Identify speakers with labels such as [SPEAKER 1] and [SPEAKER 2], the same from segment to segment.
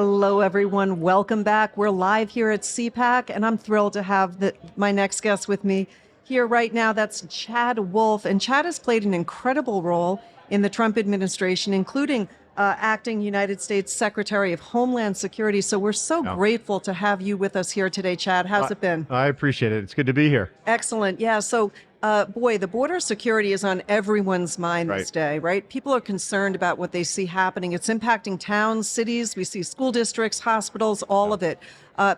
[SPEAKER 1] Hello, everyone. Welcome back. We're live here at CPAC, and I'm thrilled to have my next guest with me here right now. That's Chad Wolf. And Chad has played an incredible role in the Trump administration, including acting United States Secretary of Homeland Security. So we're so grateful to have you with us here today, Chad. How's it been?
[SPEAKER 2] I appreciate it. It's good to be here.
[SPEAKER 1] Excellent. Yeah. So, the border security is on everyone's mind this day, right? People are concerned about what they see happening. It's impacting towns, cities. We see school districts, hospitals, all of it.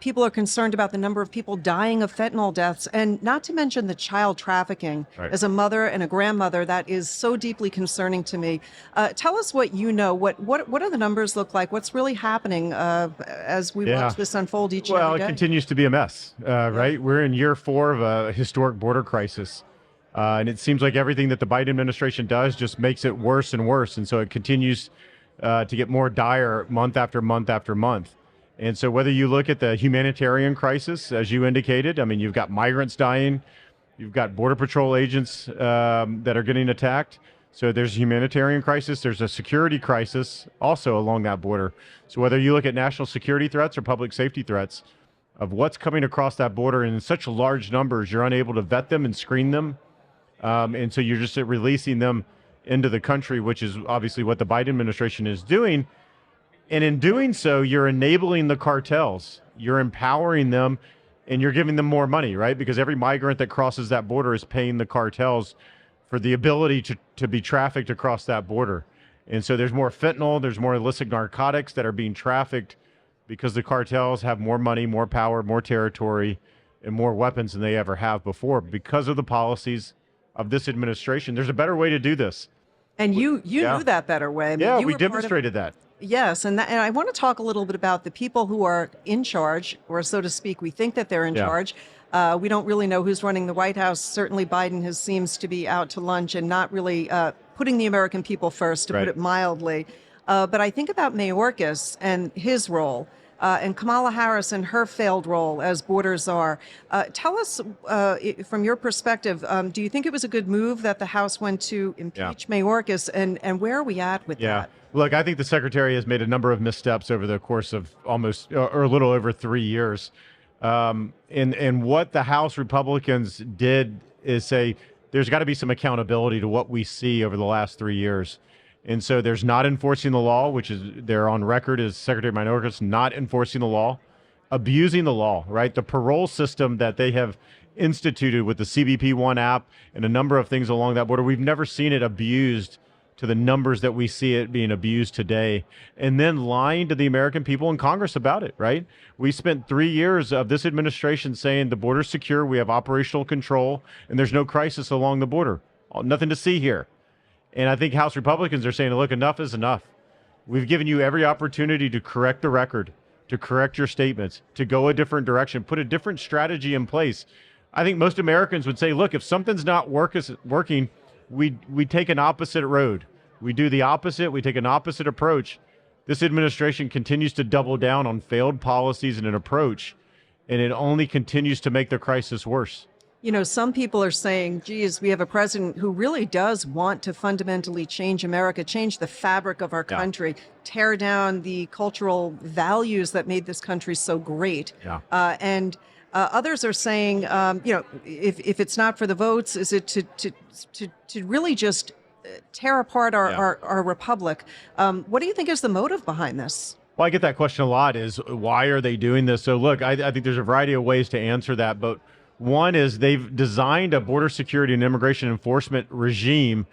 [SPEAKER 1] People are concerned about the number of people dying of fentanyl deaths, and not to mention the child trafficking. As a mother and a grandmother, that is so deeply concerning to me. Tell us what you know. What do the numbers look like? What's really happening as we watch this unfold each and every day?
[SPEAKER 2] Well, it continues to be a mess, right? We're in year 4 of a historic border crisis. And it seems like everything that the Biden administration does just makes it worse and worse. And so it continues to get more dire month after month after month. And so whether you look at the humanitarian crisis, as you indicated, I mean, you've got migrants dying, you've got Border Patrol agents that are getting attacked. So there's a humanitarian crisis. There's a security crisis also along that border. So whether you look at national security threats or public safety threats of what's coming across that border in such large numbers, you're unable to vet them and screen them. And so you're just releasing them into the country, which is obviously what the Biden administration is doing. And in doing so, you're enabling the cartels, you're empowering them, and you're giving them more money, right? Because every migrant that crosses that border is paying the cartels for the ability to be trafficked across that border. And so there's more fentanyl, there's more illicit narcotics that are being trafficked because the cartels have more money, more power, more territory, and more weapons than they ever have before because of the policies of this administration. There's a better way to do this.
[SPEAKER 1] And you knew that better way. I mean,
[SPEAKER 2] we demonstrated that.
[SPEAKER 1] Yes, and I want to talk a little bit about the people who are in charge, or so to speak, we think that they're in charge. We don't really know who's running the White House. Certainly Biden seems to be out to lunch and not really putting the American people first, to put it mildly. But I think about Mayorkas and his role. And Kamala Harris and her failed role as border czar. Tell us, from your perspective, do you think it was a good move that the House went to impeach Mayorkas, and where are we at with that?
[SPEAKER 2] Look, I think the Secretary has made a number of missteps over the course of almost, or a little over 3 years. And what the House Republicans did is say, there's got to be some accountability to what we see over the last 3 years. And so there's not enforcing the law, which is they're on record as Secretary Mayorkas not enforcing the law, abusing the law, right? The parole system that they have instituted with the CBP1 app and a number of things along that border, we've never seen it abused to the numbers that we see it being abused today. And then lying to the American people in Congress about it, right? We spent 3 years of this administration saying the border's secure, we have operational control, and there's no crisis along the border. Nothing to see here. And I think House Republicans are saying, look, enough is enough. We've given you every opportunity to correct the record, to correct your statements, to go a different direction, put a different strategy in place. I think most Americans would say, look, if something's not working, we take an opposite road. We do the opposite. We take an opposite approach. This administration continues to double down on failed policies and an approach, and it only continues to make the crisis worse.
[SPEAKER 1] You know, some people are saying, geez, we have a president who really does want to fundamentally change America, change the fabric of our country, tear down the cultural values that made this country so great. And others are saying, if it's not for the votes, is it to really just tear apart our republic? What do you think is the motive behind this?
[SPEAKER 2] Well, I get that question a lot, is why are they doing this? So look, I think there's a variety of ways to answer that, but one is they've designed a border security and immigration enforcement regime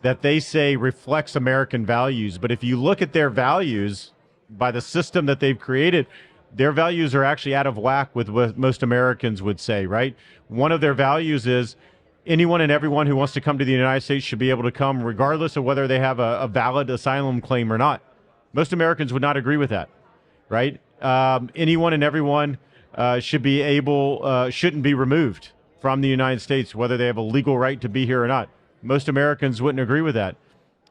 [SPEAKER 2] that they say reflects American values. But if you look at their values by the system that they've created, their values are actually out of whack with what most Americans would say, right? One of their values is anyone and everyone who wants to come to the United States should be able to come regardless of whether they have a valid asylum claim or not. Most Americans would not agree with that, right? Anyone and everyone shouldn't be removed from the United States, whether they have a legal right to be here or not. Most Americans wouldn't agree with that.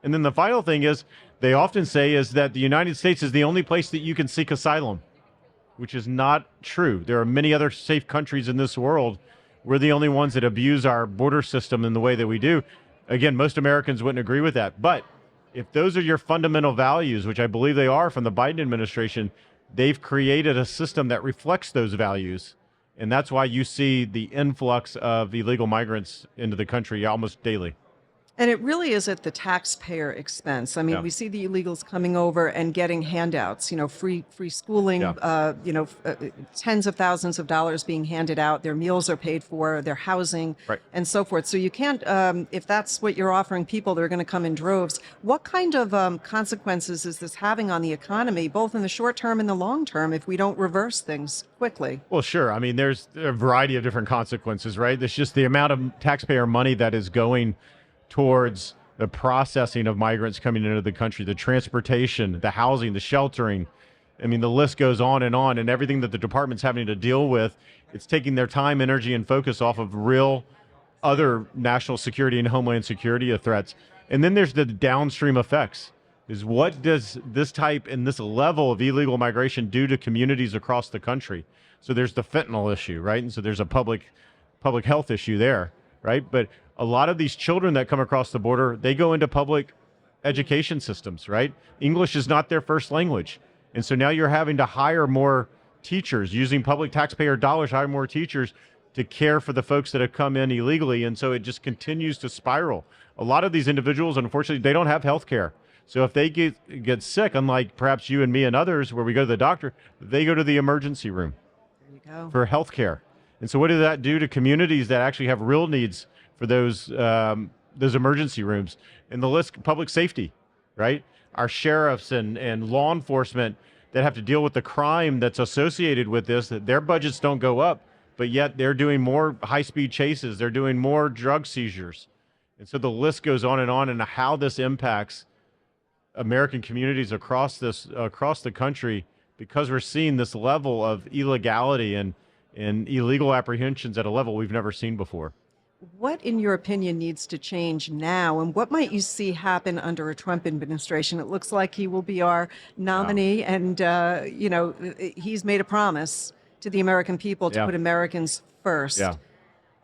[SPEAKER 2] And then the final thing is they often say is that the United States is the only place that you can seek asylum, which is not true. There are many other safe countries in this world. We're the only ones that abuse our border system in the way that we do. Again, most Americans wouldn't agree with that. But if those are your fundamental values, which I believe they are from the Biden administration, they've created a system that reflects those values. And that's why you see the influx of illegal migrants into the country almost daily.
[SPEAKER 1] And it really is at the taxpayer expense. I mean,
[SPEAKER 2] Yeah.
[SPEAKER 1] we see the illegals coming over and getting handouts, free schooling,
[SPEAKER 2] Yeah.
[SPEAKER 1] tens of thousands of dollars being handed out. Their meals are paid for, their housing,
[SPEAKER 2] Right.
[SPEAKER 1] and so forth. So you can't, if that's what you're offering people, they're going to come in droves. What kind of consequences is this having on the economy, both in the short term and the long term, if we don't reverse things quickly?
[SPEAKER 2] Well, sure. I mean, there's a variety of different consequences, right? There's just the amount of taxpayer money that is going towards the processing of migrants coming into the country, the transportation, the housing, the sheltering. I mean, the list goes on, and everything that the department's having to deal with, it's taking their time, energy, and focus off of real other national security and homeland security threats. And then there's the downstream effects. Is what does this type and this level of illegal migration do to communities across the country? So there's the fentanyl issue, right? And so there's a public health issue there, right? But a lot of these children that come across the border, they go into public education systems, right? English is not their first language. And so now you're having to hire more teachers, using public taxpayer dollars, hire more teachers to care for the folks that have come in illegally. And so it just continues to spiral. A lot of these individuals, unfortunately, they don't have health care. So if they get sick, unlike perhaps you and me and others, where we go to the doctor, they go to the emergency room for health care. And so what does that do to communities that actually have real needs for those emergency rooms? And the list, public safety, right? Our sheriffs and law enforcement that have to deal with the crime that's associated with this, that their budgets don't go up, but yet they're doing more high-speed chases. They're doing more drug seizures. And so the list goes on and how this impacts American communities across the country, because we're seeing this level of illegality and illegal apprehensions at a level we've never seen before.
[SPEAKER 1] What, in your opinion, needs to change now, and what might you see happen under a Trump administration? It looks like he will be our nominee, and he's made a promise to the American people to put Americans first.
[SPEAKER 2] Yeah.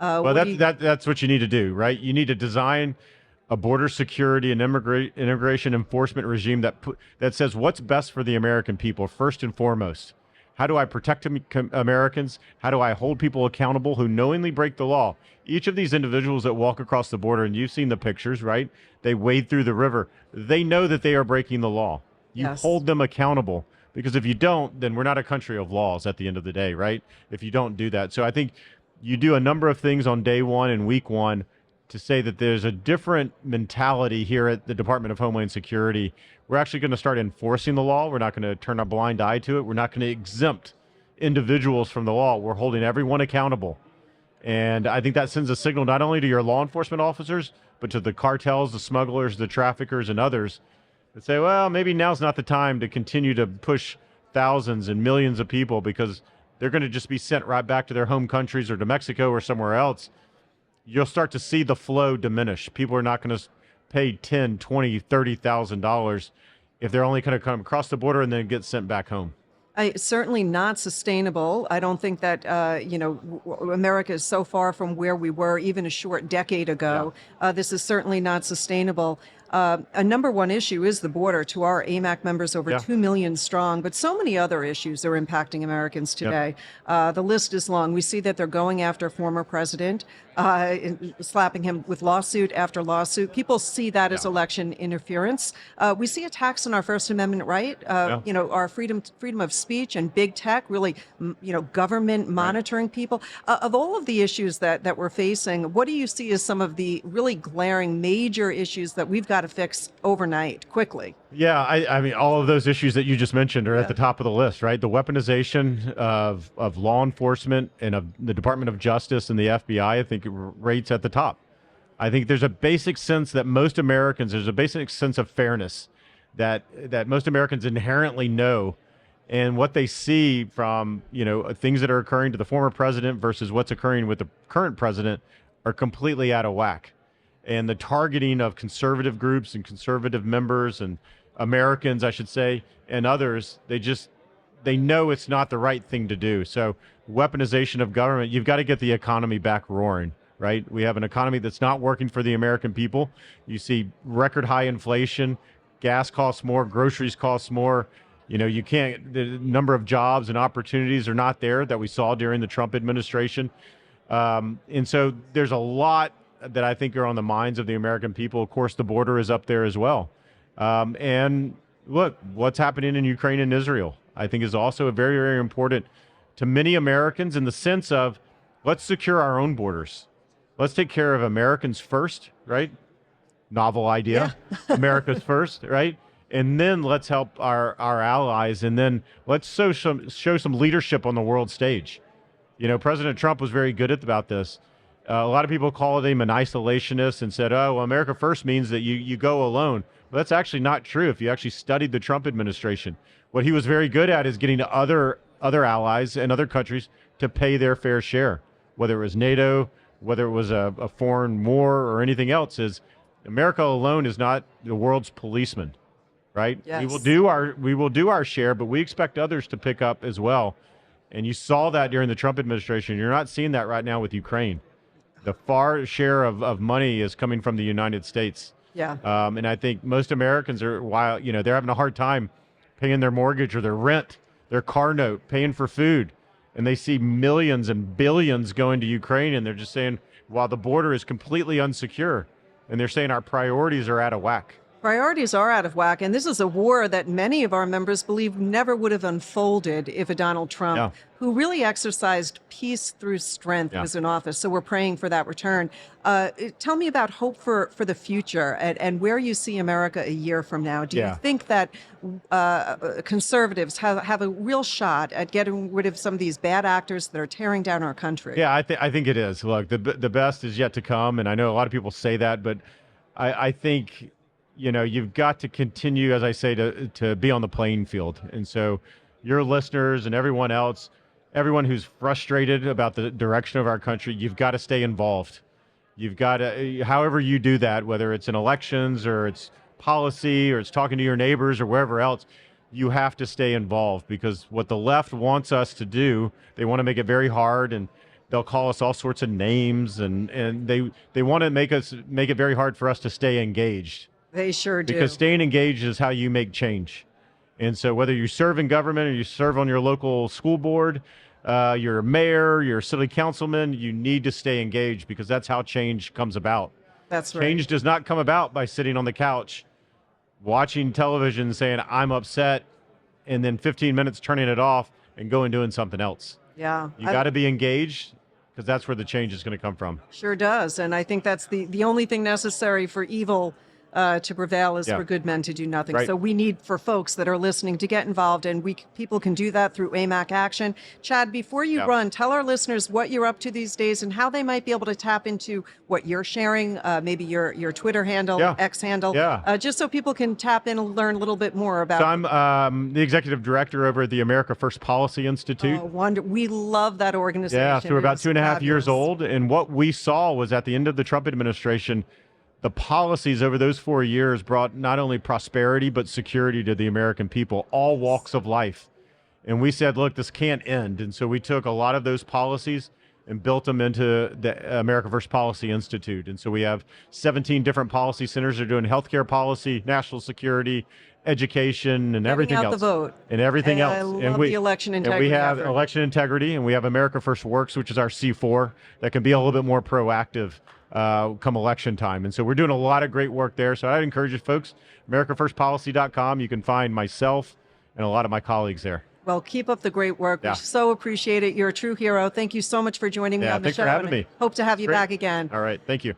[SPEAKER 2] Well, that's what you need to do, right? You need to design a border security and immigration enforcement regime that says what's best for the American people first and foremost. How do I protect Americans? How do I hold people accountable who knowingly break the law? Each of these individuals that walk across the border, and you've seen the pictures, right? They wade through the river. They know that they are breaking the law. You hold them accountable, because if you don't, then we're not a country of laws at the end of the day, right? If you don't do that. So I think you do a number of things on day one and week one to say that there's a different mentality here at the Department of Homeland Security. We're actually going to start enforcing the law. We're not going to turn a blind eye to it. We're not going to exempt individuals from the law. We're holding everyone accountable. And I think that sends a signal not only to your law enforcement officers, but to the cartels, the smugglers, the traffickers, and others that say, well, maybe now's not the time to continue to push thousands and millions of people, because they're going to just be sent right back to their home countries or to Mexico or somewhere else. You'll start to see the flow diminish. People are not going to pay $10,000, $20,000, $30,000 if they're only going to come across the border and then get sent back home.
[SPEAKER 1] Certainly not sustainable. I don't think that, America is so far from where we were even a short decade ago. This is certainly not sustainable. A number one issue is the border. To our AMAC members, over 2 million strong, but so many other issues are impacting Americans today. The list is long. We see that they're going after former president, slapping him with lawsuit after lawsuit. People see that as election interference. We see attacks on our First Amendment right, our freedom of speech, and big tech, really, government monitoring people. Of all of the issues that we're facing, what do you see as some of the really glaring major issues that we've got to fix overnight, quickly?
[SPEAKER 2] Yeah, I mean, all of those issues that you just mentioned are at the top of the list, right? The weaponization of law enforcement and of the Department of Justice and the FBI, I think it rates at the top. I think there's a basic sense that there's a basic sense of fairness that most Americans inherently know, and what they see from, things that are occurring to the former president versus what's occurring with the current president are completely out of whack. And the targeting of conservative groups and conservative members and Americans, I should say, and others, they know it's not the right thing to do. So weaponization of government, you've got to get the economy back roaring, right? We have an economy that's not working for the American people. You see record high inflation, gas costs more, groceries cost more, You know, you can't, the number of jobs and opportunities are not there that we saw during the Trump administration. And so there's a lot that I think are on the minds of the American people. Of course, the border is up there as well. And look, what's happening in Ukraine and Israel, I think is also very, very important to many Americans in the sense of let's secure our own borders. Let's take care of Americans first, right? Novel idea. Yeah. America's first, right? And then let's help our allies. And then let's show some leadership on the world stage. You know, President Trump was very good about this. A lot of people called him an isolationist and said, oh, well, America first means that you go alone. Well, that's actually not true if you actually studied the Trump administration. What he was very good at is getting other allies and other countries to pay their fair share, whether it was NATO, whether it was a foreign war or anything else. Is America alone is not the world's policeman, right?
[SPEAKER 1] Yes.
[SPEAKER 2] We will do our share, but we expect others to pick up as well. And you saw that during the Trump administration. You're not seeing that right now with Ukraine. The far share of money is coming from the United States.
[SPEAKER 1] Yeah.
[SPEAKER 2] And I think most Americans are, while they're having a hard time paying their mortgage or their rent, their car note, paying for food, and they see millions and billions going to Ukraine, and they're just saying, while the border is completely unsecure, and they're saying our priorities are out of whack.
[SPEAKER 1] Priorities are out of whack, and this is a war that many of our members believe never would have unfolded if a Donald Trump, who really exercised peace through strength, was in office. So we're praying for that return. Tell me about hope for the future and where you see America a year from now. Do you think that conservatives have a real shot at getting rid of some of these bad actors that are tearing down our country?
[SPEAKER 2] Yeah, I think it is. Look, the best is yet to come, and I know a lot of people say that, but I think you've got to continue, as I say, to be on the playing field. And so your listeners and everyone else, everyone who's frustrated about the direction of our country, you've got to stay involved. You've got to, however you do that, whether it's in elections or it's policy or it's talking to your neighbors or wherever else, you have to stay involved, because what the left wants us to do, they want to make it very hard, and they'll call us all sorts of names, and they want to make it very hard for us to stay engaged.
[SPEAKER 1] They sure do.
[SPEAKER 2] Because staying engaged is how you make change. And so whether you serve in government or you serve on your local school board, you're a mayor, you're a city councilman, you need to stay engaged, because that's how change comes about.
[SPEAKER 1] That's right.
[SPEAKER 2] Change does not come about by sitting on the couch, watching television, saying, I'm upset, and then 15 minutes turning it off and going doing something else.
[SPEAKER 1] Yeah.
[SPEAKER 2] You got to be engaged, because that's where the change is going to come from.
[SPEAKER 1] Sure does. And I think that's the only thing necessary for evil to prevail is for good men to do nothing.
[SPEAKER 2] Right.
[SPEAKER 1] So we need for folks that are listening to get involved, and people can do that through AMAC Action. Chad, before you run, tell our listeners what you're up to these days and how they might be able to tap into what you're sharing, maybe your Twitter handle, X handle, just so people can tap in and learn a little bit more about.
[SPEAKER 2] So I'm the executive director over at the America First Policy Institute.
[SPEAKER 1] Oh, we love that organization.
[SPEAKER 2] Yeah, so we're about 2.5 years
[SPEAKER 1] fabulous.
[SPEAKER 2] old, and what we saw was at the end of the Trump administration, the policies over those 4 years brought not only prosperity, but security to the American people, all walks of life. And we said, look, this can't end. And so we took a lot of those policies and built them into the America First Policy Institute. And so we have 17 different policy centers that are doing healthcare policy, national security, education, and everything else.
[SPEAKER 1] The vote.
[SPEAKER 2] And everything else.
[SPEAKER 1] I love the election integrity.
[SPEAKER 2] And we have
[SPEAKER 1] effort.
[SPEAKER 2] election integrity, and we have America First Works, which is our C4, that can be a little bit more proactive come election time. And so we're doing a lot of great work there. So I'd encourage you folks, AmericaFirstPolicy.com. You can find myself and a lot of my colleagues there.
[SPEAKER 1] Well, keep up the great work. We so appreciate it. You're a true hero. Thank you so much for joining me on the show.
[SPEAKER 2] Thanks for having me.
[SPEAKER 1] Hope to have you back again.
[SPEAKER 2] All right. Thank you.